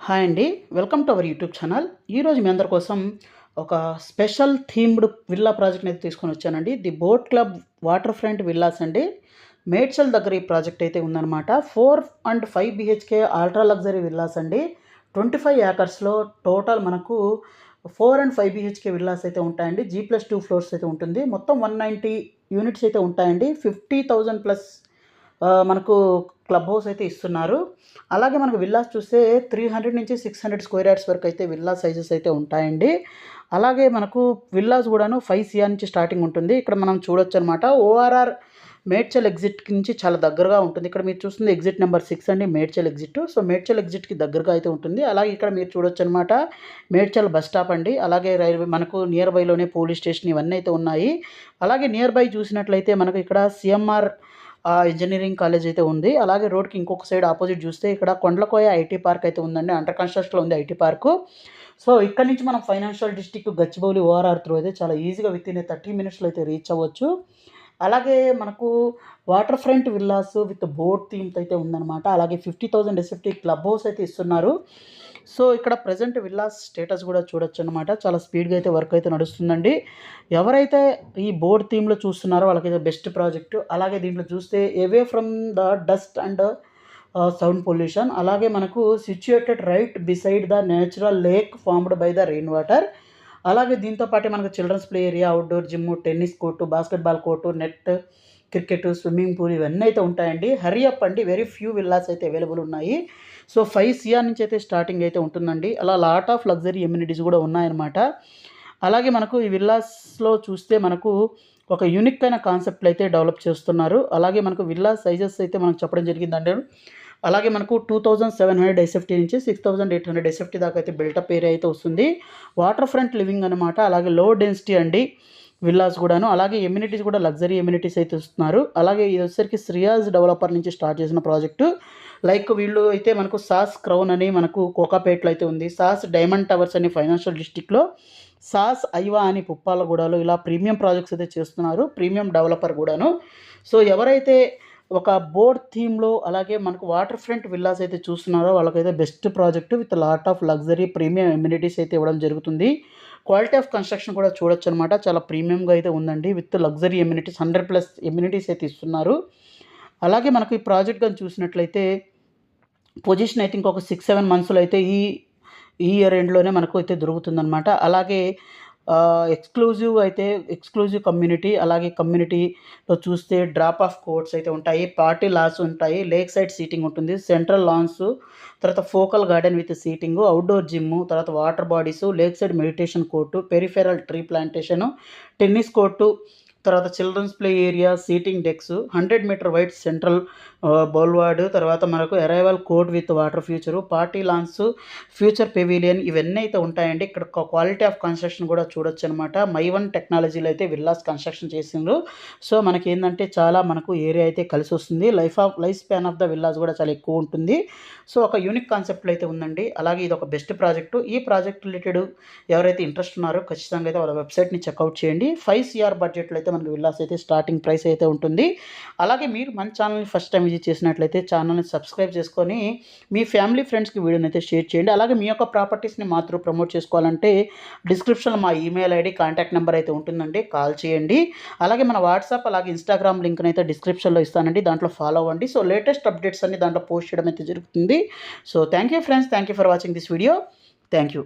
Hi అండి. Welcome to our YouTube channel. ఈరోజు మీ అందరి కోసం ఒక స్పెషల్ థీమ్డ్ విల్లా ప్రాజెక్ట్‌ని అయితే తీసుకొని వచ్చానండి. The boat club water front villas అండి. మేడ్చల్ దగ్గర ఈ ప్రాజెక్ట్ అయితే ఉందన్నమాట. 4 and 5 BHK ultra luxury villas అండి. 25 ఏకర్స్‌లో టోటల్ మనకు 4 అండ్ 5 బీహెచ్‌కే విల్లాస్ అయితే ఉంటాయండి. G+2 ఫ్లోర్స్ అయితే ఉంటుంది. మొత్తం 190 యూనిట్స్ అయితే ఉంటాయండి. 50,000 ప్లస్ మనకు క్లబ్ హౌస్ అయితే ఇస్తున్నారు. అలాగే మనకు విల్లాస్ చూస్తే 300 నుంచి 600 స్క్వేర్ యార్డ్స్ వరకు అయితే విల్లా సైజెస్ అయితే ఉంటాయండి. అలాగే మనకు విల్లాస్ కూడాను 5 సిఆర్ నుంచి స్టార్టింగ్ ఉంటుంది. ఇక్కడ మనం చూడొచ్చనమాట. ఓఆర్ఆర్ మేడ్చల్ ఎగ్జిట్ నుంచి చాలా దగ్గరగా ఉంటుంది. ఇక్కడ మీరు చూస్తుంది ఎగ్జిట్ నెంబర్ 6 అండి, మేడ్చల్ ఎగ్జిట్. సో మేడ్చల్ ఎగ్జిట్‌కి దగ్గరగా అయితే ఉంటుంది. అలాగే ఇక్కడ మీరు చూడొచ్చనమాట మేడ్చల్ బస్ స్టాప్ అండి. అలాగే రైల్వే మనకు నియర్ బైలోనే పోలీస్ స్టేషన్ ఇవన్నీ అయితే ఉన్నాయి. అలాగే నియర్ బై చూసినట్లయితే మనకు ఇక్కడ సీఎంఆర్ ఇంజినీరింగ్ కాలేజ్ అయితే ఉంది. అలాగే రోడ్‌కి ఇంకొక సైడ్ ఆపోజిట్ చూస్తే ఇక్కడ కొండ్లకోయ ఐటీ పార్క్ అయితే ఉందండి. అండర్ కన్‌స్ట్రక్షన్‌లో ఉంది ఐటీ పార్కు. సో ఇక్కడి నుంచి మనం financial district Gachibowli ORR through అయితే చాలా ఈజీగా వితిన్ 30 మినిట్స్‌లో అయితే రీచ్ అవ్వచ్చు. అలాగే మనకు water front villas with boat థీమ్‌తో అయితే ఉందన్నమాట. అలాగే 50,000 ఎస్ఎఫ్టీ క్లబ్ హౌస్ అయితే ఇస్తున్నారు. సో ఇక్కడ ప్రెజెంట్ విల్లాస్ స్టేటస్ కూడా చూడొచ్చనమాట. చాలా స్పీడ్‌గా అయితే వర్క్ అయితే నడుస్తుందండి. ఎవరైతే ఈ బోట్ థీమ్‌లో చూస్తున్నారో వాళ్ళకైతే బెస్ట్ ప్రాజెక్ట్. అలాగే దీంట్లో చూస్తే అవే from the dust and sound pollution. అలాగే మనకు situated right beside the natural lake formed by the rain water. అలాగే దీంతో పాటే మనకు children's play area, outdoor gym, tennis court, basketball court, net, cricket, swimming pool ఇవన్నీ అయితే ఉంటాయండి. హర్రీ అప్ అండి, వెరీ ఫ్యూ విల్లాస్ అయితే అవైలబుల్ ఉన్నాయి. సో 5 సిఆర్ నుంచి అయితే స్టార్టింగ్ అయితే ఉంటుందండి. అలా లాట్ ఆఫ్ లగ్జరీ ఎమ్యూనిటీస్ కూడా ఉన్నాయన్నమాట. అలాగే మనకు ఈ విల్లాస్‌లో చూస్తే మనకు ఒక యూనిక్ అయిన కాన్సెప్ట్‌లు అయితే డెవలప్ చేస్తున్నారు. అలాగే మనకు విల్లా సైజెస్ అయితే మనకు చెప్పడం జరిగిందండి. అలాగే మనకు 2700 ఎస్ఎఫ్టీ నుంచి 6800 ఎస్ఎఫ్టీ దాకా అయితే బిల్టప్ ఏరియా అయితే వస్తుంది. వాటర్ ఫ్రంట్ లివింగ్ అనమాట. అలాగే లో డెన్సిటీ అండి విల్లాస్ కూడాను. అలాగే ఎమ్యూనిటీస్ కూడా లగ్జరీ ఎమ్యూనిటీస్ అయితే ఇస్తున్నారు. అలాగే ఇది వచ్చేసరికి శ్రియాజ్ డెవలపర్ నుంచి స్టార్ట్ చేసిన ప్రాజెక్టు. లైక్ వీళ్ళు అయితే మనకు సాస్ క్రౌన్ అని మనకు కోకాపేటలో అయితే ఉంది. సాస్ డైమండ్ టవర్స్ అని ఫైనాన్షియల్ డిస్ట్రిక్ట్‌లో, సాస్ ఐవా అని పుప్పాలగూడలో ఇలా ప్రీమియం ప్రాజెక్ట్స్ అయితే చేస్తున్నారు. ప్రీమియం డెవలపర్ కూడాను. సో ఎవరైతే ఒక బోట్ థీమ్‌లో అలాగే మనకు వాటర్ ఫ్రంట్ విల్లాస్ అయితే చూస్తున్నారో వాళ్ళకైతే best project with lot of luxury premium amenities అయితే ఇవ్వడం జరుగుతుంది. క్వాలిటీ ఆఫ్ కన్‌స్ట్రక్షన్ కూడా చూడొచ్చనమాట. చాలా ప్రీమియంగా అయితే ఉందండి. విత్ లగ్జరీ ఎమ్యూనిటీస్ 100+ ఎమ్యూనిటీస్ అయితే ఇస్తున్నారు. అలాగే మనకు ఈ ప్రాజెక్ట్ గాని చూసినట్లయితే పొజిషన్ అయితే ఇంకొక 6, 7 మంత్స్‌లో అయితే ఈ ఈ ఇయర్ ఎండ్‌లోనే మనకు అయితే దొరుకుతుందనమాట. అలాగే ఎక్స్‌క్లూజివ్ కమ్యూనిటీ. అలాగే కమ్యూనిటీలో చూస్తే డ్రాప్ ఆఫ్ కోర్ట్స్ అయితే ఉంటాయి. పార్టీ లాస్ ఉంటాయి. లేక్ సైడ్ సీటింగ్ ఉంటుంది. సెంట్రల్ లాన్స్, తర్వాత focal garden with seating, outdoor gym, తర్వాత water bodies, lake side meditation court, peripheral tree plantation, tennis court, తర్వాత children's play area, seating decks, 100 metre wide central boulevard, తర్వాత మనకు arrival court with water feature, party lawns, feature pavilion ఇవన్నీ అయితే ఉంటాయండి. ఇక్కడ quality of construction కూడా చూడొచ్చనమాట. మై1 టెక్నాలజీలో అయితే విల్లాస్ కన్‌స్ట్రక్షన్ చేసిండ్రు. సో మనకేందంటే చాలా మనకు ఏరియా అయితే కలిసొస్తుంది. Life span of the villas కూడా చాలా ఎక్కువ ఉంటుంది. సో ఒక యూనిక్ కాన్సెప్ట్‌లో అయితే ఉందండి. అలాగే ఇదొక బెస్ట్ ప్రాజెక్టు. ఈ ప్రాజెక్ట్ రిలేటెడ్ ఎవరైతే ఇంట్రెస్ట్ ఉన్నారో ఖచ్చితంగా అయితే వాళ్ళ వెబ్‌సైట్‌ని చెక్‌ఔట్ చేయండి. 5 సిఆర్ బడ్జెట్‌లో అయితే మనకు విల్లాస్ అయితే స్టార్టింగ్ ప్రైస్ అయితే ఉంటుంది. అలాగే మీరు మన ఛానల్‌ని ఫస్ట్ టైం విజిట్ చేసినట్లయితే ఛానల్‌ని సబ్స్క్రైబ్ చేసుకొని మీ ఫ్యామిలీ ఫ్రెండ్స్‌కి వీడియోని అయితే షేర్ చేయండి. అలాగే మీ యొక్క ప్రాపర్టీస్‌ని మా త్రూ ప్రమోట్ చేసుకోవాలంటే డిస్క్రిప్షన్‌లో మా ఈమెయిల్ ఐడీ, కాంటాక్ట్ నెంబర్ అయితే ఉంటుందండి. కాల్ చేయండి. అలాగే మన వాట్సాప్ అలాగే ఇన్‌స్టాగ్రామ్ లింక్‌ని అయితే డిస్క్రిప్షన్‌లో ఇస్తానండి. దాంట్లో ఫాలో అవ్వండి. సో లేటెస్ట్ అప్డేట్స్ అన్ని దాంట్లో పోస్ట్ చేయడం అయితే జరుగుతుంది. So thank you friends. Thank you for watching this video. Thank you.